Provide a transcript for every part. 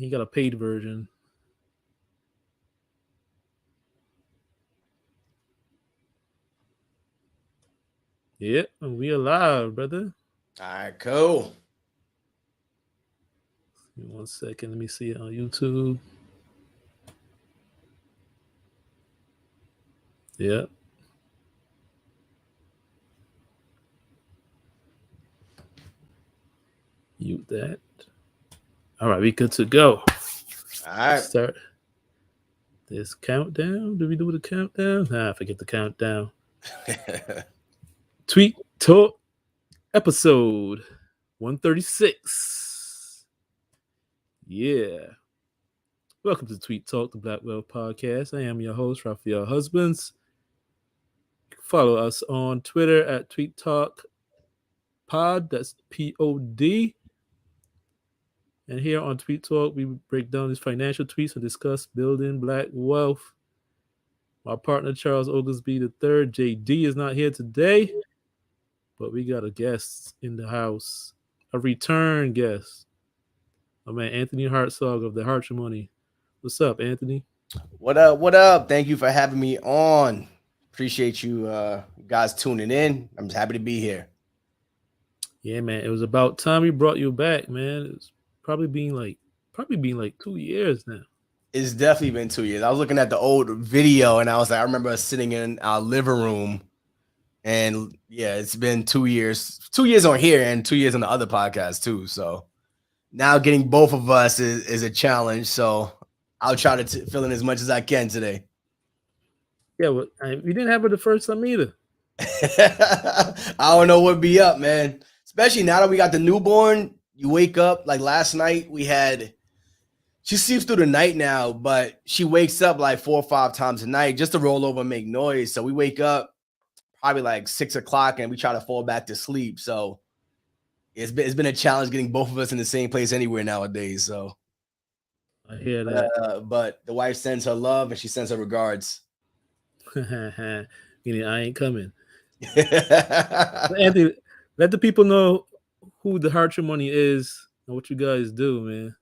He got a paid version. Yeah, we alive, brother. All right, cool. Give me 1 second. Let me see it on YouTube. Yeah, mute that. All right, we good to go. All right. Start this countdown. Do we do the countdown? Nah, forget the countdown. Tweet Talk episode 136. Yeah. Welcome to Tweet Talk, the Black Wealth Podcast. I am your host, Raphael Husbands. Follow us on Twitter at Tweet Talk Pod. That's POD. And here on Tweet Talk, we break down these financial tweets and discuss building black wealth. My partner, Charles Oglesby III, JD, is not here today, but we got a guest in the house, a return guest. My man, Anthony Hartzog of the Hartzog. What's up, Anthony? What up? What up? Thank you for having me on. Appreciate you guys tuning in. I'm just happy to be here. Yeah, man, it was about time we brought you back, man. It's probably been like 2 years now. It's definitely been 2 years. I was looking at the old video and I was like, I remember us sitting in our living room, and yeah, it's been 2 years. 2 years on here and 2 years on the other podcast too. So now getting both of us is a challenge. So I'll try to fill in as much as I can today. Yeah, well, we didn't have her the first time either. I don't know what be up, man. Especially now that we got the newborn. You wake up like last night. She sleeps through the night now, but she wakes up like 4 or 5 times a night just to roll over and make noise. So we wake up probably like 6 o'clock and we try to fall back to sleep. So it's been a challenge getting both of us in the same place anywhere nowadays. So I hear that. But the wife sends her love and she sends her regards. Meaning I ain't coming. Anthony, let the people know who the Hartzog is and what you guys do, man.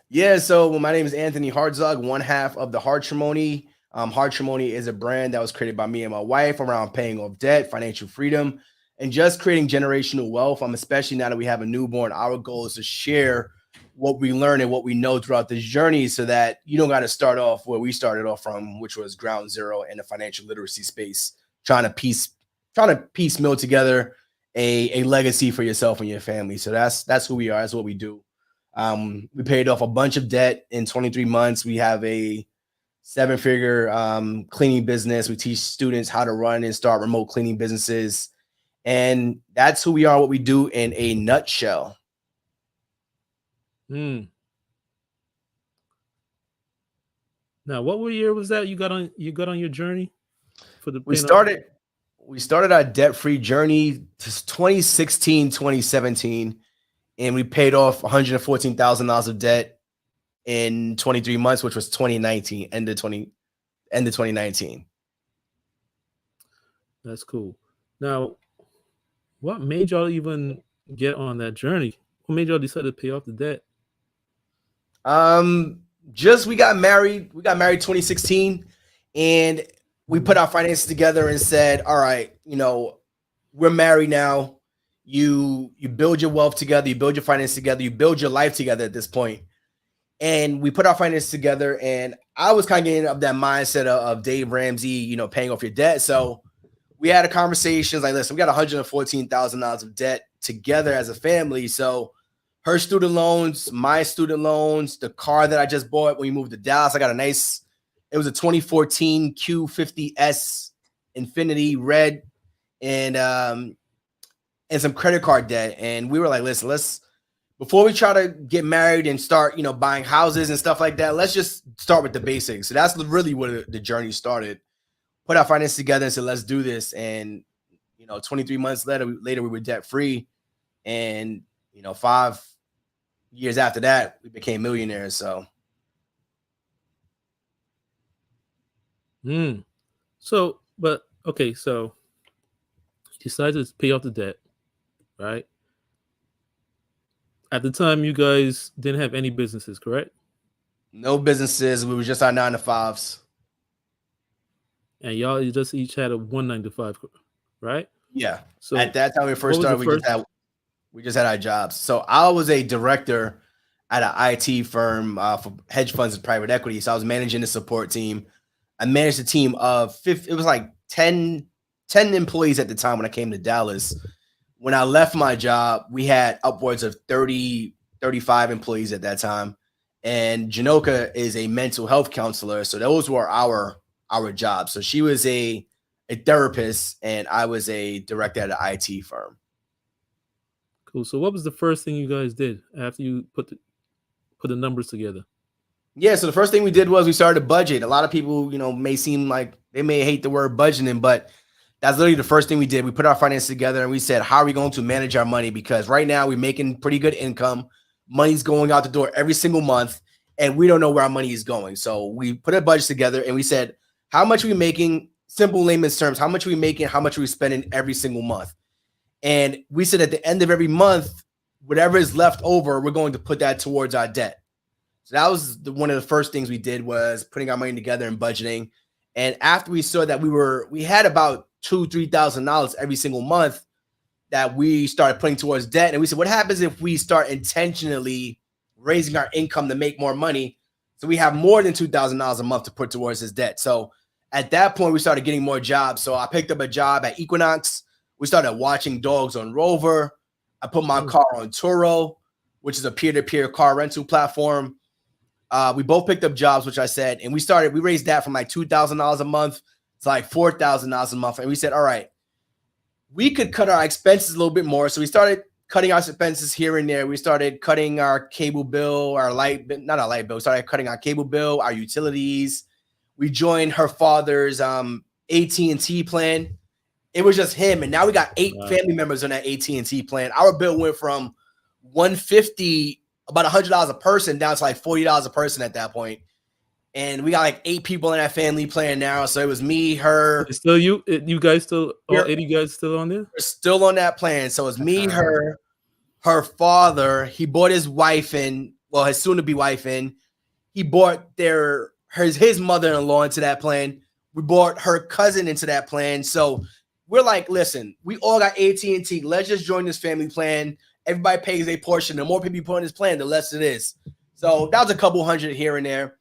Yeah, so my name is Anthony Hartzog, one half of the Hartzog. Hartzog is a brand that was created by me and my wife around paying off debt, financial freedom, and just creating generational wealth. Especially now that we have a newborn, our goal is to share what we learn and what we know throughout this journey so that you don't got to start off where we started off from, which was ground zero in the financial literacy space, trying to piecemeal together a legacy for yourself and your family. So that's who we are. That's what we do. We paid off a bunch of debt in 23 months. We have a 7-figure cleaning business. We teach students how to run and start remote cleaning businesses. And that's who we are, what we do in a nutshell. Now, what year was that you got on your journey for the we started our debt-free journey to 2016, 2017. And we paid off $114,000 of debt in 23 months, which was 2019, end of 2019. That's cool. Now, what made y'all even get on that journey? What made y'all decide to pay off the debt? We got married. We got married 2016, and we put our finances together and said, all right, we're married now. You build your wealth together, you build your finance together, you build your life together at this point. And we put our finances together, and I was kind of getting of that mindset of Dave Ramsey, paying off your debt. So we had a conversation like, listen, we got $114,000 of debt together as a family. So her student loans, my student loans, the car that I just bought when we moved to Dallas, it was a 2014 Q50S Infinity Red, and some credit card debt. And we were like, listen, before we try to get married and start, buying houses and stuff like that, let's just start with the basics. So that's really where the journey started. Put our finances together and said, let's do this. And, 23 months later, we were debt free. And, 5 years after that, we became millionaires. So. So you decided to pay off the debt, right? At the time, you guys didn't have any businesses, correct? No businesses. We were just our 9 to 5s. And y'all you just each had a 1 9 to 5, right? Yeah. At So that time we first what was the started, first? we just had our jobs. So I was a director at an IT firm for hedge funds and private equity. So I was managing the support team. I managed a team of it was like 10 employees at the time when I came to Dallas. When I left my job, we had upwards of 30, 35 employees at that time. And Janoka is a mental health counselor. So those were our jobs. So she was a therapist and I was a director at an IT firm. Cool. So what was the first thing you guys did after you put the numbers together? Yeah, so the first thing we did was we started a budget. A lot of people, may seem like they may hate the word budgeting, but that's literally the first thing we did. We put our finances together and we said, how are we going to manage our money? Because right now we're making pretty good income. Money's going out the door every single month, and we don't know where our money is going. So we put a budget together and we said, how much are we making? Simple layman's terms, how much are we making? How much are we spending every single month? And we said at the end of every month, whatever is left over, we're going to put that towards our debt. So that was one of the first things we did was putting our money together and budgeting. And after we saw that we had about $2,000-$3,000 every single month that we started putting towards debt. And we said, what happens if we start intentionally raising our income to make more money? So we have more than $2,000 a month to put towards this debt. So at that point, we started getting more jobs. So I picked up a job at Equinox. We started watching dogs on Rover. I put my car on Turo, which is a peer-to-peer car rental platform. We both picked up jobs, which I said, and we raised that from like $2,000 a month to like $4,000 a month. And we said, all right, we could cut our expenses a little bit more. So we started cutting our expenses here and there. We started cutting our cable bill, not our light bill. We started cutting our cable bill, our utilities. We joined her father's AT&T plan. It was just him. And now we got 8 family members on that AT&T plan. Our bill went from $150, about $100 a person, down to like $40 a person at that point. And we got like 8 people in that family plan now. So it was me, her. It's still you guys still, all 80 guys still on there? We're still on that plan. So it's me, her father. He bought his wife in, well, his soon-to-be wife in. He bought his mother-in-law into that plan. We bought her cousin into that plan. So we're like, listen, we all got AT&T. Let's just join this family plan. Everybody pays a portion. The more people you put on this plan, the less it is. So that was a couple hundred here and there.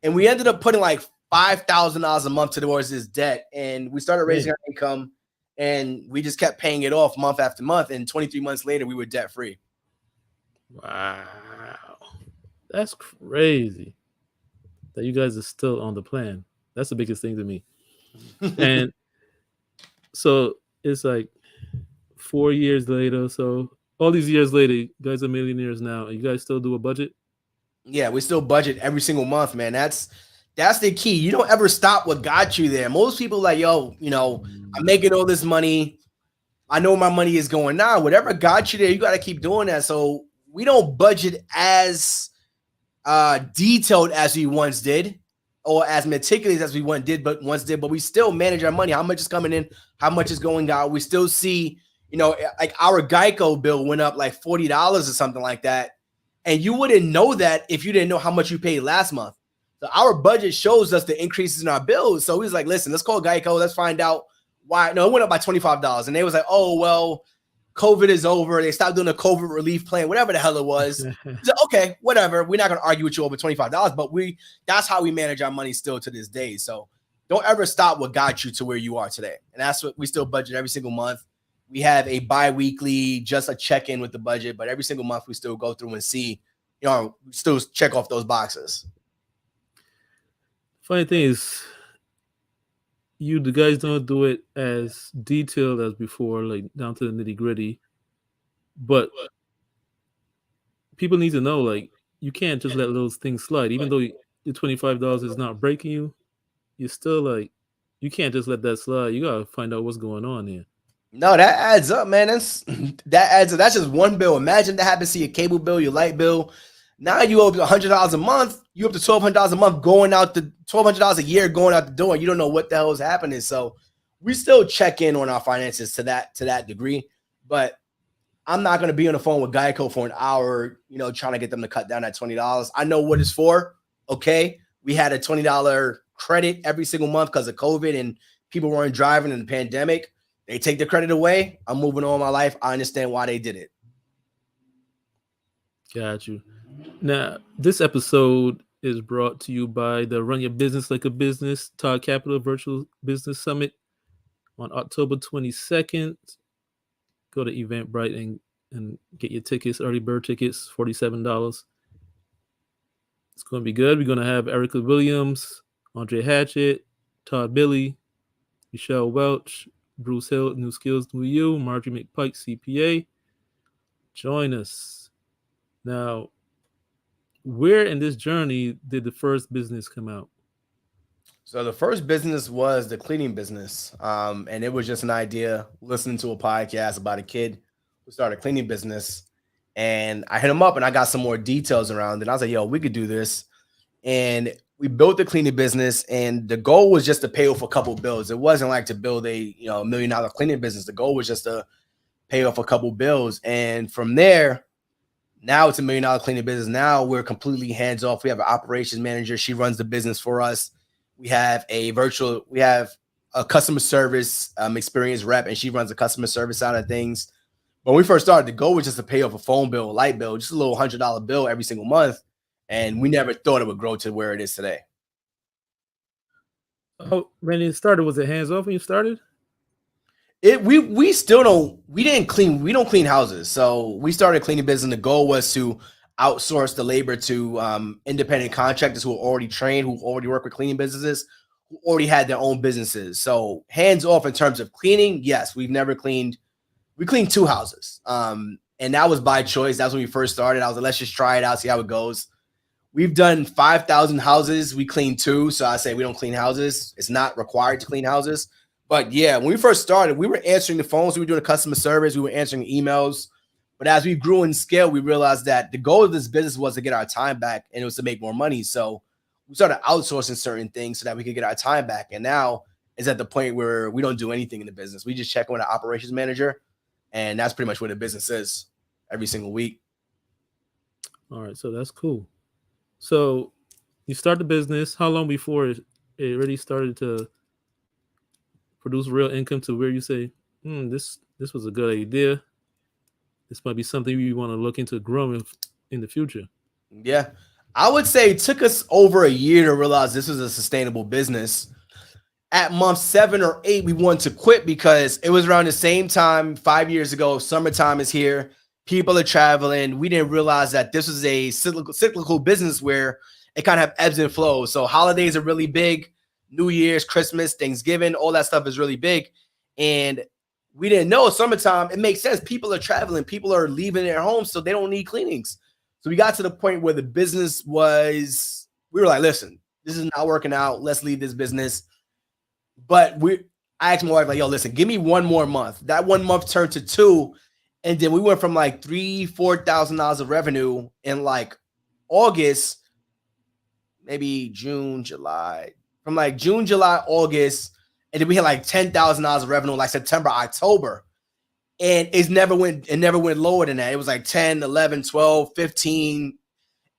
And we ended up putting like $5,000 a month towards this debt. And we started raising our income, and we just kept paying it off month after month. And 23 months later, we were debt free. Wow. That's crazy that you guys are still on the plan. That's the biggest thing to me. And so it's like 4 years later. So all these years later, you guys are millionaires now. You guys still do a budget? Yeah, we still budget every single month, man. That's the key. You don't ever stop what got you there. Most people like, yo, I'm making all this money. I know my money is going now. Whatever got you there, you got to keep doing that. So we don't budget as detailed as we once did, or as meticulous as we once did, but we still manage our money. How much is coming in? How much is going out? We still see, like our Geico bill went up like $40 or something like that. And you wouldn't know that if you didn't know how much you paid last month. So our budget shows us the increases in our bills. So he's like, listen, let's call Geico. Let's find out why. No, it went up by $25. And they was like, oh, well, COVID is over. They stopped doing a COVID relief plan, whatever the hell it was. He's like, okay, whatever. We're not going to argue with you over $25, but that's how we manage our money still to this day. So don't ever stop what got you to where you are today. And that's what we still budget every single month. We have a bi-weekly, just a check-in with the budget, but every single month we still go through and see, still check off those boxes. Funny thing is, the guys don't do it as detailed as before, like down to the nitty-gritty. But people need to know, like, you can't just let those things slide. Even though the $25 is not breaking you, you're still like, you can't just let that slide. You gotta find out what's going on here. No, that adds up, man. That adds up. That's just one bill. Imagine that happens to your cable bill, your light bill. Now you owe $100 a month. You up to $1,200 a month going out the $1,200 a year going out the door. You don't know what the hell is happening. So we still check in on our finances to that degree. But I'm not going to be on the phone with Geico for an hour, trying to get them to cut down that $20. I know what it's for. okay. We had a $20 credit every single month because of COVID and people weren't driving in the pandemic. They take the credit away. I'm moving on in my life. I understand why they did it. Got you. Now, this episode is brought to you by the Run Your Business Like a Business Todd Capital Virtual Business Summit on October 22nd. Go to Eventbrite and get your tickets, early bird tickets, $47. It's going to be good. We're going to have Erica Williams, Andre Hatchett, Todd Billy, Michelle Welch, Bruce Hill, New Skills, New You, Marjorie McPike, CPA. Join us. Now, where in this journey did the first business come out? So the first business was the cleaning business. And it was just an idea, listening to a podcast about a kid who started a cleaning business. And I hit him up and I got some more details around it. I was like, yo, we could do this. And we built the cleaning business. And the goal was just to pay off a couple bills. It wasn't like to build a $1 million cleaning business. The goal was just to pay off a couple bills. And from there, now it's $1 million cleaning business. Now we're completely hands off. We have an operations manager. She runs the business for us. We have a customer service experience rep, and she runs the customer service side of things. When we first started, the goal was just to pay off a phone bill, a light bill, just a little $100 bill every single month. And we never thought it would grow to where it is today. Oh, when it started, was it hands off when you started? We don't clean houses. So we started a cleaning business. And the goal was to outsource the labor to independent contractors who are already trained, who already work with cleaning businesses, who already had their own businesses. So hands off in terms of cleaning. Yes, we've never cleaned. We cleaned 2 houses. And that was by choice. That's when we first started. I was like, let's just try it out, see how it goes. We've done 5,000 houses. We clean 2. So I say we don't clean houses. It's not required to clean houses. But yeah, when we first started, we were answering the phones. We were doing customer service. We were answering emails. But as we grew in scale, we realized that the goal of this business was to get our time back, and it was to make more money. So we started outsourcing certain things so that we could get our time back. And now it's at the point where we don't do anything in the business. We just check with our operations manager, and that's pretty much what the business is every single week. All right, so that's cool. So you start the business. How long before it really started to produce real income to where you say, this was a good idea. This might be something we want to look into growing in the future? Yeah, I would say it took us over a year to realize this was a sustainable business. At month 7 or 8, we wanted to quit because it was around the same time 5 years ago. Summertime is here. People are traveling. We didn't realize that this was a cyclical business where it kind of have ebbs and flows. So holidays are really big. New Year's, Christmas, Thanksgiving, all that stuff is really big. And we didn't know summertime, it makes sense. People are traveling. People are leaving their homes, so they don't need cleanings. So we got to the point where the business was, we were like, listen, this is not working out. Let's leave this business. But I asked my wife, like, yo, listen, give me 1 more month. That 1 month turned to 2. And then we went from like $3,000-$4,000 of revenue in like August, maybe June, July. From like June, July, August. And then we had like $10,000 of revenue like September, October. And it never went lower than that. It was like 10, 11, 12, 15.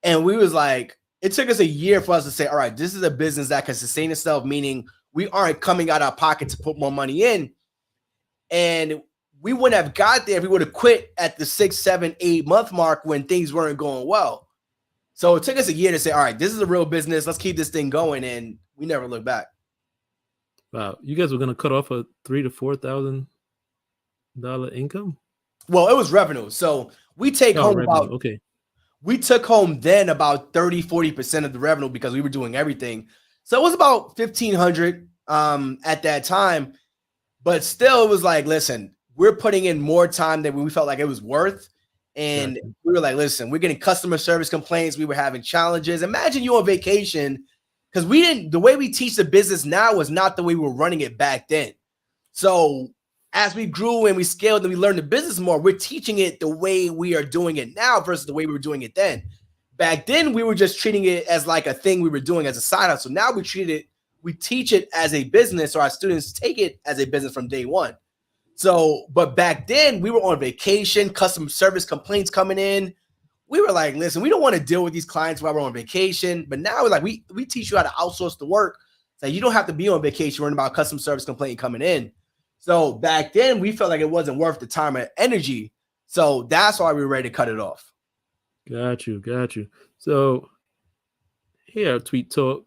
And we was like, it took us a year for us to say, all right, this is a business that can sustain itself, meaning we aren't coming out of our pocket to put more money in. And we wouldn't have got there if we would have quit at the 6, 7, 8 month mark when things weren't going well. So it took us a year to say, all right, this is a real business. Let's keep this thing going. And we never looked back. Wow. You guys were going to cut off a $3,000 to $4,000 income? Well, it was revenue. So we take home revenue. About, okay. We took home then about 30, 40% of the revenue because we were doing everything. So it was about $1,500 at that time. But still, it was like, listen, we're putting in more time than we felt like it was worth. And we were like, listen, we're getting customer service complaints. We were having challenges. Imagine you on vacation, because the way we teach the business now was not the way we were running it back then. So as we grew and we scaled and we learned the business more, we're teaching it the way we are doing it now versus the way we were doing it then. Back then, we were just treating it as like a thing we were doing as a side hustle. Now we teach it as a business, or our students take it as a business from day one. So, but back then we were on vacation, customer service complaints coming in. we were like, listen, we don't want to deal with these clients while we're on vacation. But now we're like, we teach you how to outsource the work. So you don't have to be on vacation worrying about customer service complaint coming in. So back then we felt like it wasn't worth the time and energy. So that's why we were ready to cut it off. Got you. So here at Tweet Talk,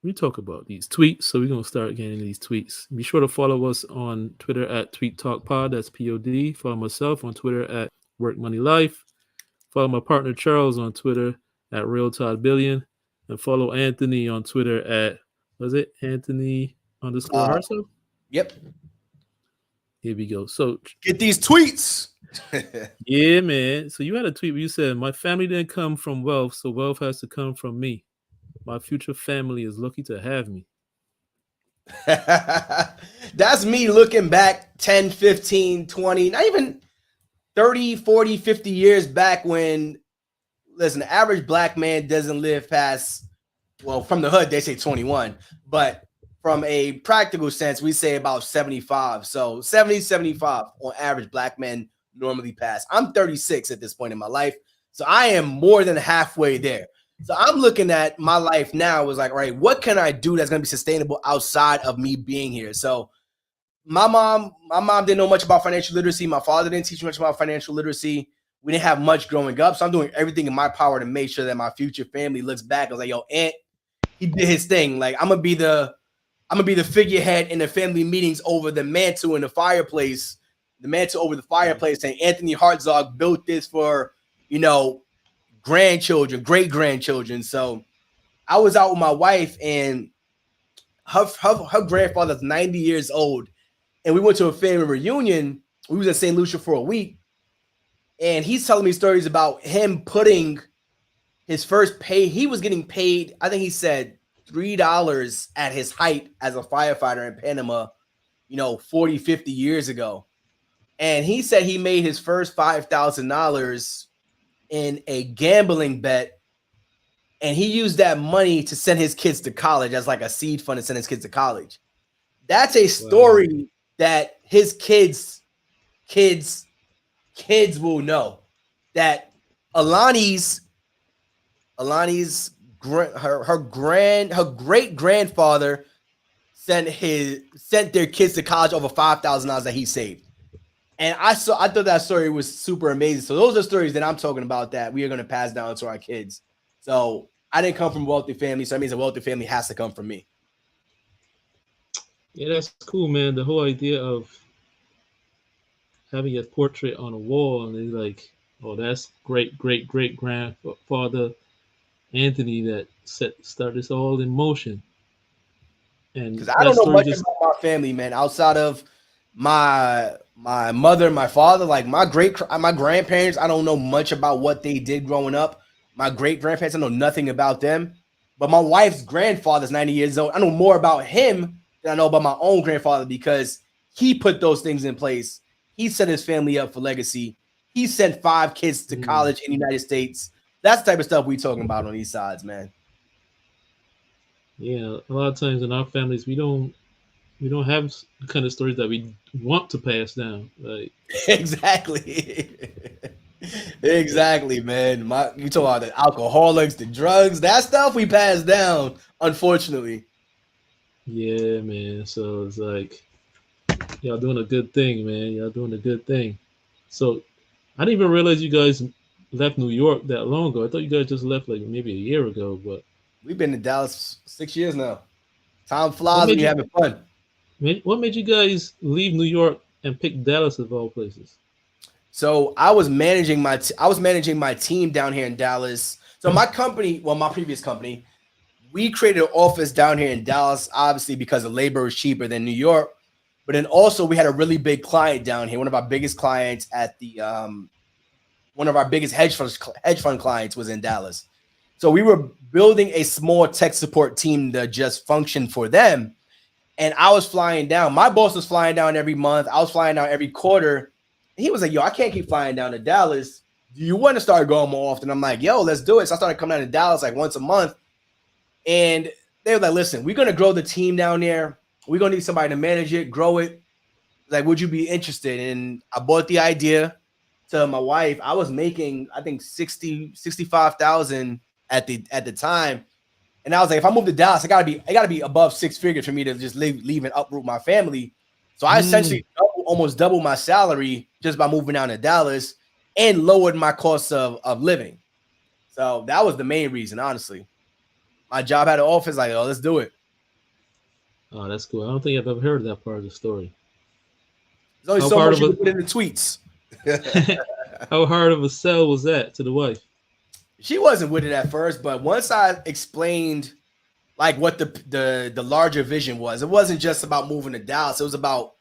we talk about these tweets. So we're going to start getting these tweets. Be sure to follow us on Twitter at Tweet Talk Pod. That's POD. Follow myself on Twitter at Work Money Life. Follow my partner Charles on Twitter at Real Todd Billion. And follow Anthony on Twitter at, was it Anthony _ Hartzog? Yep. Here we go. So get these tweets. Yeah, man. So you had a tweet where you said, my family didn't come from wealth, so wealth has to come from me. My future family is lucky to have me. That's me looking back 10, 15, 20, not even 30, 40, 50 years back when, listen, the average black man doesn't live past, well, from the hood, they say 21. But from a practical sense, we say about 75. So 70, 75 on average black men normally pass. I'm 36 at this point in my life. So I am more than halfway there. So I'm looking at my life now was like, all right, what can I do that's going to be sustainable outside of me being here? So my mom didn't know much about financial literacy. My father didn't teach me much about financial literacy. We didn't have much growing up. So I'm doing everything in my power to make sure that my future family looks back. I was like, yo, Aunt, he did his thing. Like, I'm gonna be the figurehead in the family meetings over the mantle in the fireplace, saying Anthony Hartzog built this for, grandchildren, great grandchildren. So I was out with my wife, and her grandfather's 90 years old, and we went to a family reunion. We was in St. Lucia for a week, and he's telling me stories about him putting his first pay. He was getting paid, I think he said $3 at his height as a firefighter in Panama, 40, 50 years ago. And he said he made his first $5,000 in a gambling bet, and he used that money to send his kids to college as like a seed fund to send his kids to college. That's a story that his kids will know, that Alani's her great grandfather sent their kids to college over $5,000 that he saved. And I thought that story was super amazing. So those are stories that I'm talking about that we are going to pass down to our kids. So I didn't come from a wealthy family, so that means a wealthy family has to come from me. Yeah, that's cool, man. The whole idea of having a portrait on a wall, and they're like, oh, that's great grandfather Anthony that started this all in motion. And because I don't know much about my family, man, outside of my mother, my father, like my grandparents. I don't know much about what they did growing up. My great grandparents, I know nothing about them. But my wife's grandfather's 90 years old. I know more about him than I know about my own grandfather, because he put those things in place. He set his family up for legacy. He sent 5 kids to college in the United States. That's the type of stuff we're talking about on these sides, man. Yeah, a lot of times in our families, we don't have the kind of stories that we want to pass down. Like exactly, man. You talk about the alcoholics, the drugs, that stuff we pass down, unfortunately. Yeah, man. So it's like y'all doing a good thing, man. Y'all doing a good thing. So I didn't even realize you guys left New York that long ago. I thought you guys just left like maybe a year ago, but we've been in Dallas 6 years now. Time flies when you're having fun. What made you guys leave New York and pick Dallas of all places? So I was managing my team down here in Dallas. So my previous company, we created an office down here in Dallas, obviously because the labor is cheaper than New York. But then also we had a really big client down here. One of our biggest clients one of our biggest hedge fund clients was in Dallas. So we were building a small tech support team to just function for them. And I was flying down. My boss was flying down every month. I was flying down every quarter. And he was like, yo, I can't keep flying down to Dallas. Do you want to start going more often? I'm like, yo, let's do it. So I started coming down to Dallas like once a month. And they were like, listen, we're going to grow the team down there. We're going to need somebody to manage it, grow it. Like, would you be interested? And I bought the idea. to my wife, I was making I think 65,000 at the time. And I was like, if I move to Dallas, I gotta be above six figures for me to just leave and uproot my family. So I Mm. essentially almost doubled my salary just by moving down to Dallas and lowered my cost of living. So that was the main reason, honestly. My job had an office, like, oh, let's do it. Oh, that's cool. I don't think I've ever heard that part of the story. There's only How so hard much of you a can put in the tweets. how hard of a sell was that to the wife? She wasn't with it at first, but once I explained like what the larger vision was, it wasn't just about moving to Dallas. It was about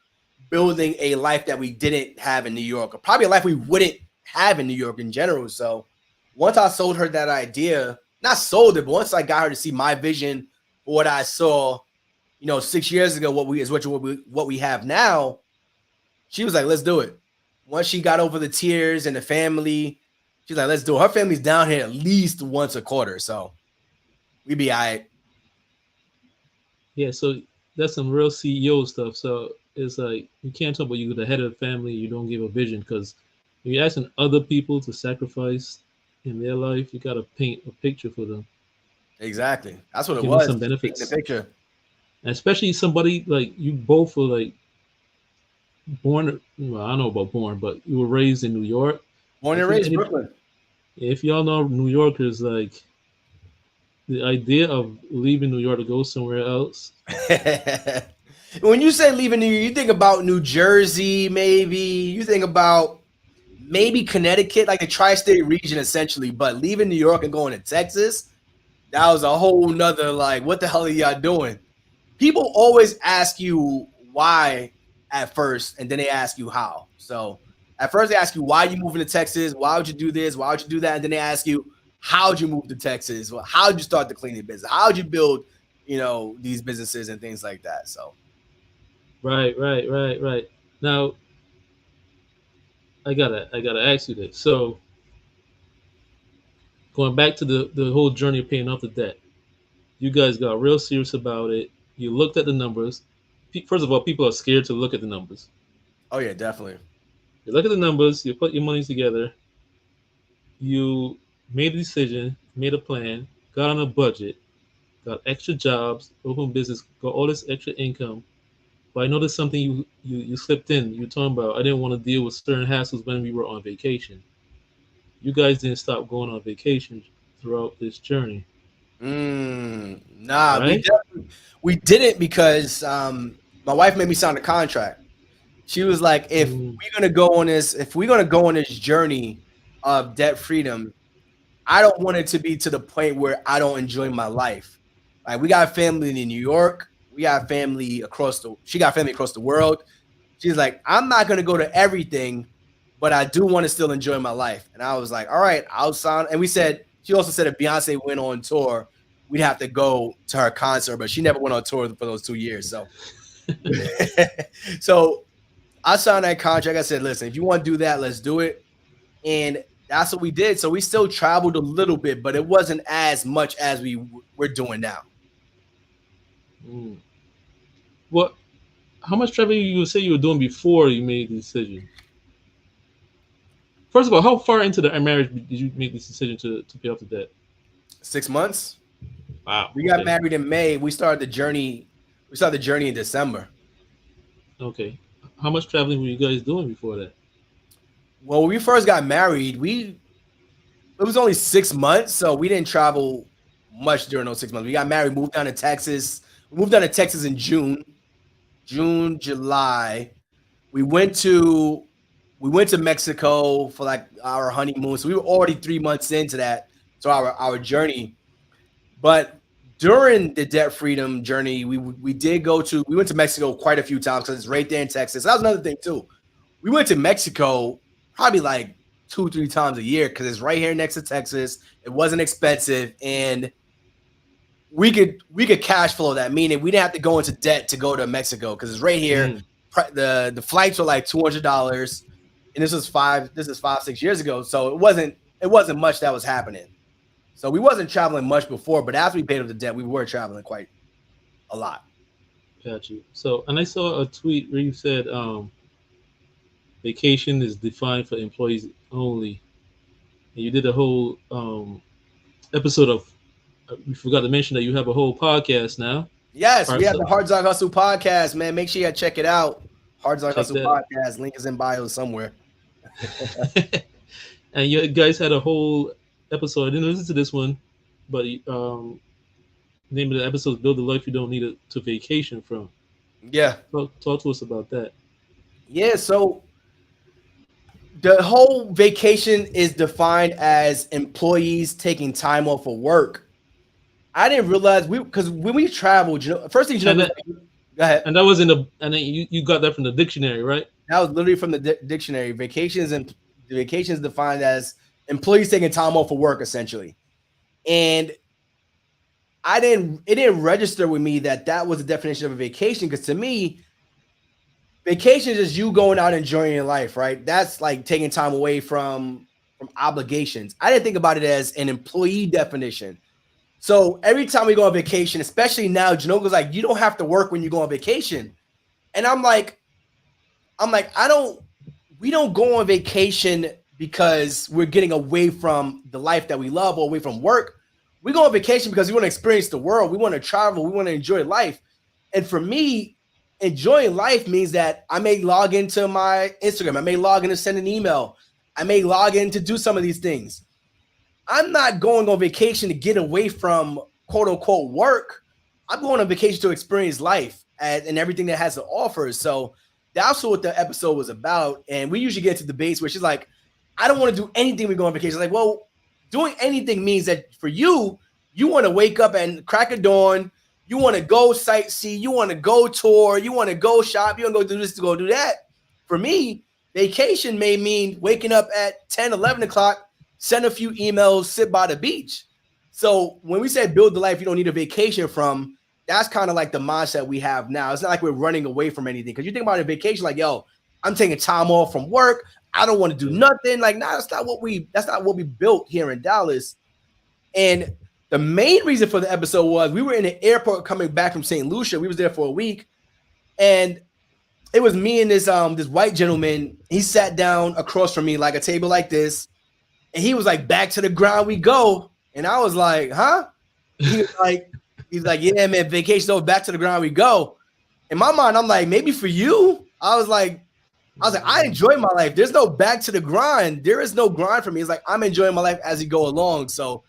building a life that we didn't have in New York, or probably a life we wouldn't have in New York in general. So once I sold her that idea, not sold it, but once I got her to see my vision for what I saw, 6 years ago, what we have now, she was like, let's do it. Once she got over the tears and the family, she's like, let's do it. Her family's down here at least once a quarter. So we be all right. Yeah, so that's some real CEO stuff. So it's like you can't talk about you the head of the family. You don't give a vision because if you're asking other people to sacrifice in their life, you got to paint a picture for them, Exactly. That's what it give them was. some Just painting the benefits. picture. And especially somebody like you both were like born. Well, I don't know about born, but you were raised in New York. Born I and think raised any Brooklyn. if y'all know New Yorkers, like the idea of leaving New York to go somewhere else. When you say leaving New York, you think about New Jersey, maybe. You think about maybe Connecticut, like the tri-state region, essentially. But leaving New York and going to Texas, that was a whole nother like, what the hell are y'all doing? People always ask you why at first, and then they ask you how. So at first they ask you why you moving to Texas, why would you do this, why would you do that, and then they ask you how'd you move to Texas, well, how'd you start the cleaning business, how'd you build, these businesses and things like that. So Right. Now I gotta ask you this. So going back to the whole journey of paying off the debt, you guys got real serious about it. You looked at the numbers. First of all, people are scared to look at the numbers. oh yeah, definitely. You look at the numbers. You put your money together. You made a decision, made a plan, got on a budget, got extra jobs, open business, got all this extra income. But I noticed something you slipped in. You were talking about I didn't want to deal with certain hassles when we were on vacation. You guys didn't stop going on vacation throughout this journey, Nah, right? we didn't because my wife made me sign a contract. She was like, Mm, if we're gonna go on this journey of debt freedom, I don't want it to be to the point where I don't enjoy my life. Like we got family in New York, we got family she got family across the world. She's like, I'm not gonna go to everything, but I do want to still enjoy my life. And I was like, all right, I'll sign. And she also said if Beyonce went on tour, we'd have to go to her concert, but she never went on tour for those 2 years. So so I signed that contract. I said, listen, if you want to do that, let's do it. And that's what we did. So we still traveled a little bit, but it wasn't as much as we're doing now. mm. What? How much traveling you would say you were doing before you made the decision? First of all, how far into the marriage did you make this decision to pay off the debt? 6 months. Wow. We got Okay. married in May. We started the journey. We started the journey in December. Okay. How much traveling were you guys doing before that? Well, when we first got married, it was only 6 months, so we didn't travel much during those 6 months. We got married, moved down to Texas. We moved down to Texas in June, July. We went to Mexico for like our honeymoon. So we were already 3 months into that, so our journey. But during the debt freedom journey, we went to Mexico quite a few times because it's right there in Texas. That was another thing too. We went to Mexico probably like 2-3 times a year because it's right here next to Texas. It wasn't expensive, and we could cash flow that. Meaning we didn't have to go into debt to go to Mexico because it's right here. Mm. The flights were like $200, and this is 5-6 years ago. So it wasn't much that was happening. So we wasn't traveling much before, but after we paid off the debt, we were traveling quite a lot. Got you. So, and I saw a tweet where you said vacation is defined for employees only. And you did a whole episode of. We forgot to mention that you have a whole podcast now. Yes, we have the Hartzog. Hartzog Hustle podcast, man. Make sure you check it out. Hartzog Check Hustle that out. podcast. Link is in bio somewhere. And you guys had a whole episode. I didn't listen to this one, but name of the episode is "Build the Life You Don't Need to Vacation From." Yeah. Talk to us about that. Yeah. So the whole vacation is defined as employees taking time off of work. I didn't realize because when we traveled, first thing And that, go ahead. and that was in the and then you got that from the dictionary, right? That was literally from the dictionary. Vacations defined as employees taking time off of work, essentially. And it didn't register with me that was the definition of a vacation, because to me, vacation is just you going out enjoying your life, right? That's like taking time away from obligations. I didn't think about it as an employee definition. So every time we go on vacation, especially now, Janoka's like, you don't have to work when you go on vacation. And I'm like, we don't go on vacation because we're getting away from the life that we love or away from work. We go on vacation because we want to experience the world. We want to travel. We want to enjoy life. And for me, enjoying life means that I may log into my Instagram. I may log in to send an email. I may log in to do some of these things. I'm not going on vacation to get away from quote unquote work. I'm going on vacation to experience life and everything that has to offer. So that's what the episode was about. And we usually get to debates where she's like, I don't want to do anything when we go on vacation. Like, well, doing anything means that for you want to wake up and crack of dawn. You want to go sightsee. You want to go tour. You want to go shop. You want to go do this to go do that. For me, vacation may mean waking up at 10, 11 o'clock, send a few emails, sit by the beach. So when we say build the life you don't need a vacation from, that's kind of like the mindset we have now. It's not like we're running away from anything. Because you think about a vacation like, yo, I'm taking time off from work. I don't want to do nothing. Like, nah, that's not what we built here in Dallas. And the main reason for the episode was we were in the airport coming back from St. Lucia. We was there for a week. And it was me and this white gentleman. He sat down across from me, like a table like this. And he was like, back to the ground we go. And I was like, huh? He's like, yeah, man, vacation over, back to the ground we go. In my mind, I'm like, maybe for you. I was like, I enjoy my life. There's no back to the grind. There is no grind for me. It's like I'm enjoying my life as we go along. So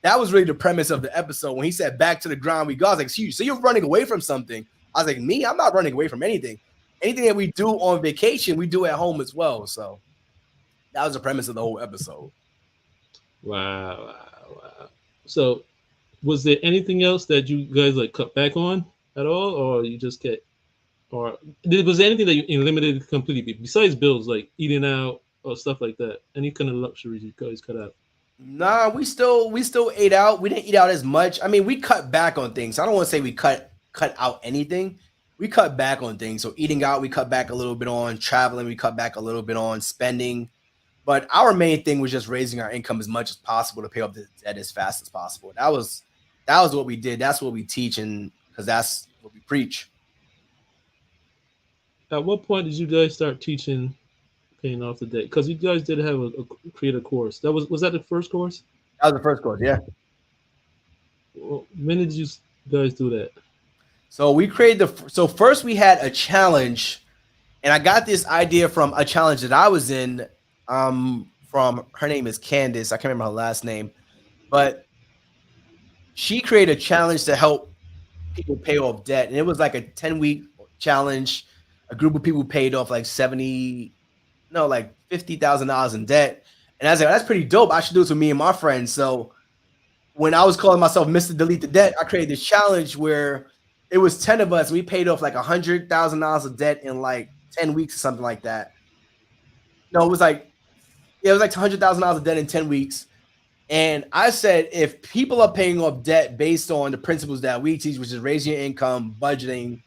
that was really the premise of the episode. When he said back to the ground we go, I was like, so you're running away from something. I was like, me? I'm not running away from anything. Anything that we do on vacation, we do at home as well. So that was the premise of the whole episode. Wow. So was there anything else that you guys like cut back on at all, or you just get, or was there anything that you eliminated completely besides bills, like eating out or stuff like that? Any kind of luxuries you guys cut out? Nah, we still ate out. We didn't eat out as much. I mean, we cut back on things. I don't want to say we cut out anything. We cut back on things. So eating out, we cut back a little bit on. Traveling, we cut back a little bit on. Spending. But our main thing was just raising our income as much as possible to pay off the debt as fast as possible. That was what we did. That's what we teach, and because that's what we preach. At what point did you guys start teaching paying off the debt? Because you guys did have a create a course. Was that the first course? That was the first course, yeah. When did you guys do that? So we created so first we had a challenge, and I got this idea from a challenge that I was in. From her name is Candace. I can't remember her last name, but she created a challenge to help people pay off debt. And it was like a 10-week challenge. A group of people paid off like $50,000 in debt. And I was like, that's pretty dope. I should do this with me and my friends. So when I was calling myself Mr. Delete the Debt, I created this challenge where it was 10 of us. We paid off like $100,000 of debt in like 10 weeks or something like that. No, it was like $100,000 of debt in 10 weeks. And I said, if people are paying off debt based on the principles that we teach, which is raising your income, budgeting,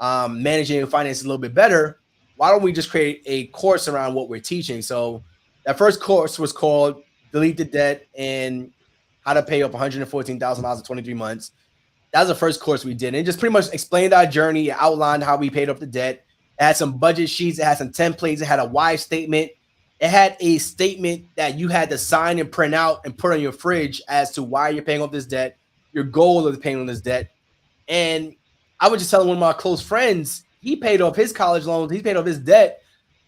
managing your finances a little bit better, why don't we just create a course around what we're teaching? So that first course was called Delete the Debt and How to Pay Off $114,000 in 23 months. That was the first course we did. And it just pretty much explained our journey, outlined how we paid off the debt. It had some budget sheets. It had some templates. It had a why statement. it had a statement that you had to sign and print out and put on your fridge as to why you're paying off this debt, your goal of paying on this debt. And I was just telling one of my close friends, he paid off his college loans, he paid off his debt.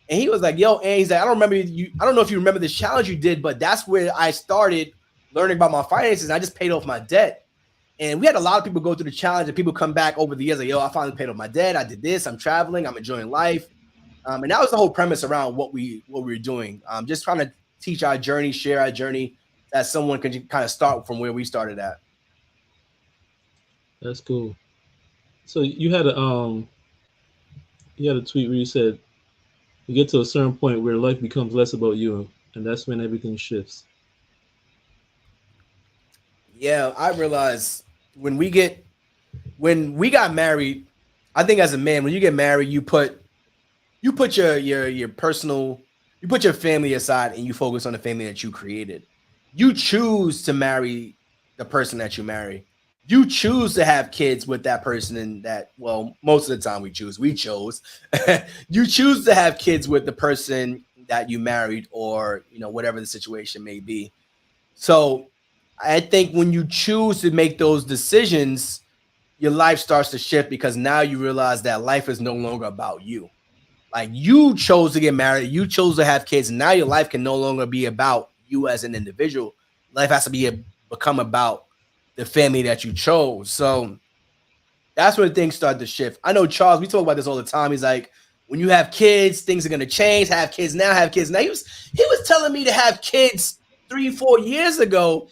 And he was like, yo, and he's like, I don't remember you. I don't know if you remember this challenge you did, but that's where I started learning about my finances. I just paid off my debt. And we had a lot of people go through the challenge, and people come back over the years like, yo, I finally paid off my debt. I did this. I'm traveling. I'm enjoying life. And that was the whole premise around what we were doing. Just trying to teach our journey, share our journey, that someone can kind of start from where we started at. That's cool. So you had a tweet where you said you get to a certain point where life becomes less about you, and that's when everything shifts. Yeah, I realized when we got married, I think as a man, when you get married, you put your personal, you put your family aside and you focus on the family that you created. You choose to marry the person that you marry. You choose to have kids with that person, and that, well, most of the time we chose. You choose to have kids with the person that you married, or whatever the situation may be. So I think when you choose to make those decisions, your life starts to shift, because now you realize that life is no longer about you. Like, you chose to get married, you chose to have kids, and now your life can no longer be about you as an individual. Life has to become about the family that you chose. So that's when things start to shift. I know Charles, we talk about this all the time. He's like, when you have kids, things are gonna change. Have kids now, have kids now. He was telling me to have kids 3-4 years ago.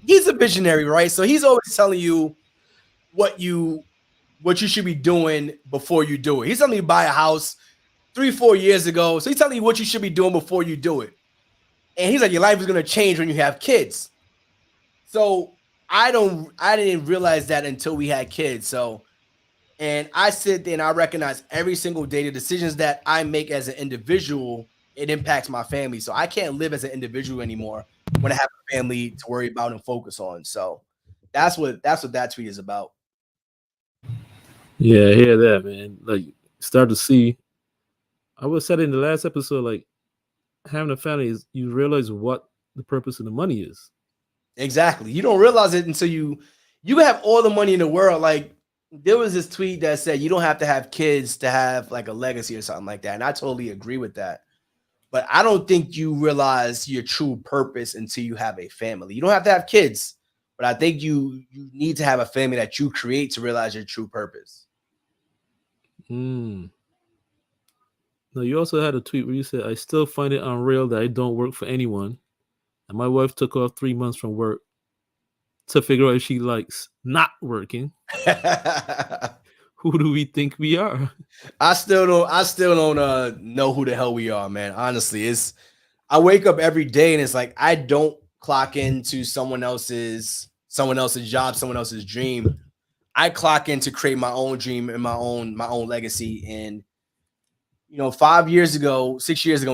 He's a visionary, right? So he's always telling you what you should be doing before you do it. He's telling you to buy a house 3-4 years ago. So he's telling you what you should be doing before you do it. And he's like, your life is going to change when you have kids. So I didn't realize that until we had kids. So, and I sit there and I recognize every single day the decisions that I make as an individual, it impacts my family. So I can't live as an individual anymore when I have a family to worry about and focus on. So that's what that tweet is about. Yeah, I hear that, man. Like, start to see. I was said in the last episode, like, having a family is, you realize what the purpose of the money is. Exactly. You don't realize it until you have all the money in the world. Like, there was this tweet that said you don't have to have kids to have like a legacy or something like that. And I totally agree with that. But I don't think you realize your true purpose until you have a family. You don't have to have kids, but I think you need to have a family that you create to realize your true purpose. No, you also had a tweet where you said, I still find it unreal that I don't work for anyone. And my wife took off 3 months from work to figure out if she likes not working. Who do we think we are? I still don't know who the hell we are, man. Honestly, I wake up every day and it's like I don't clock into someone else's job, someone else's dream. I clock in to create my own dream and my own legacy. And 6 years ago,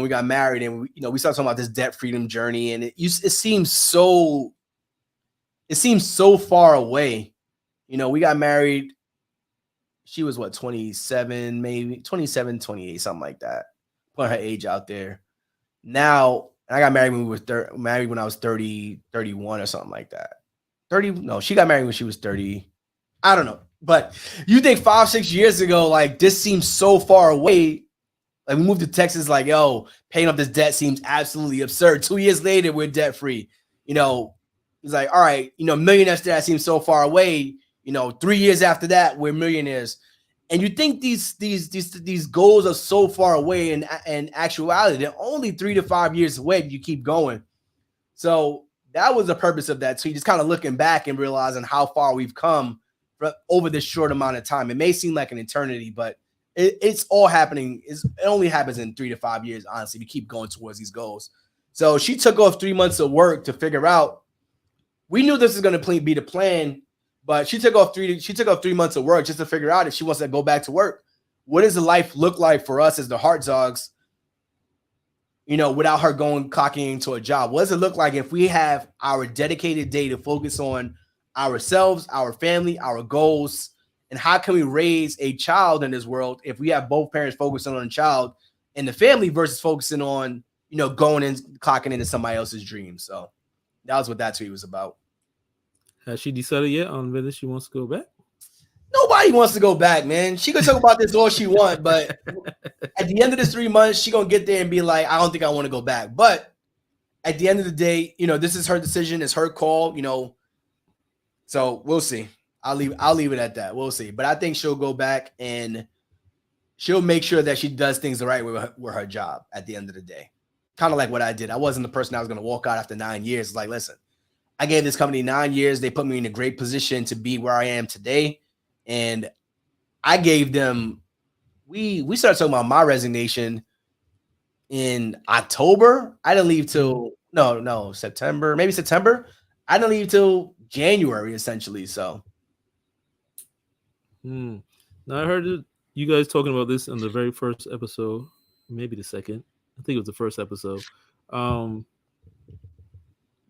we got married, and we started talking about this debt freedom journey, and it seems so far away. We got married. She was 27, maybe 27, 28, something like that. Put her age out there. Now, I got married when when I was 30, 31 or something like that. 30, no, she got married when she was 30. I don't know. But you think 5-6 years ago, like, this seems so far away. Like, we moved to Texas, like, yo, paying off this debt seems absolutely absurd. 2 years later, we're debt free. It's like, all right, millionaire status seems so far away. 3 years after that, we're millionaires. And you think these goals are so far away, in actuality, they're only 3 to 5 years away if you keep going. So that was the purpose of that tweet, just kind of looking back and realizing how far we've come over this short amount of time. It may seem like an eternity, but it's all happening. It only happens in 3 to 5 years, honestly, if you keep going towards these goals. So she took off 3 months of work to figure out. We knew this was going to be the plan, but she took off 3 months of work just to figure out if she wants to go back to work. What does the life look like for us as the Hartzogs, without her clocking into a job? What does it look like if we have our dedicated day to focus on ourselves, our family, our goals, and how can we raise a child in this world if we have both parents focusing on a child and the family versus focusing on, going and clocking into somebody else's dreams. So that was what that tweet was about. Has she decided yet on whether she wants to go back? Nobody wants to go back, man. She can talk about this all she wants, but at the end of this 3 months, she gonna get there and be like, I don't think I want to go back. But at the end of the day, this is her decision, it's her call, So we'll see. I'll leave it at that. We'll see. But I think she'll go back and she'll make sure that she does things the right way with her job at the end of the day. Kind of like what I did. I wasn't the person that was gonna walk out after 9 years. It's like, listen, I gave this company 9 years. They put me in a great position to be where I am today. And I gave them, we started talking about my resignation in October. I didn't leave till, September, maybe September. I didn't leave till January, essentially. So. Now, I heard you guys talking about this in the very first episode, maybe the second. I think it was the first episode.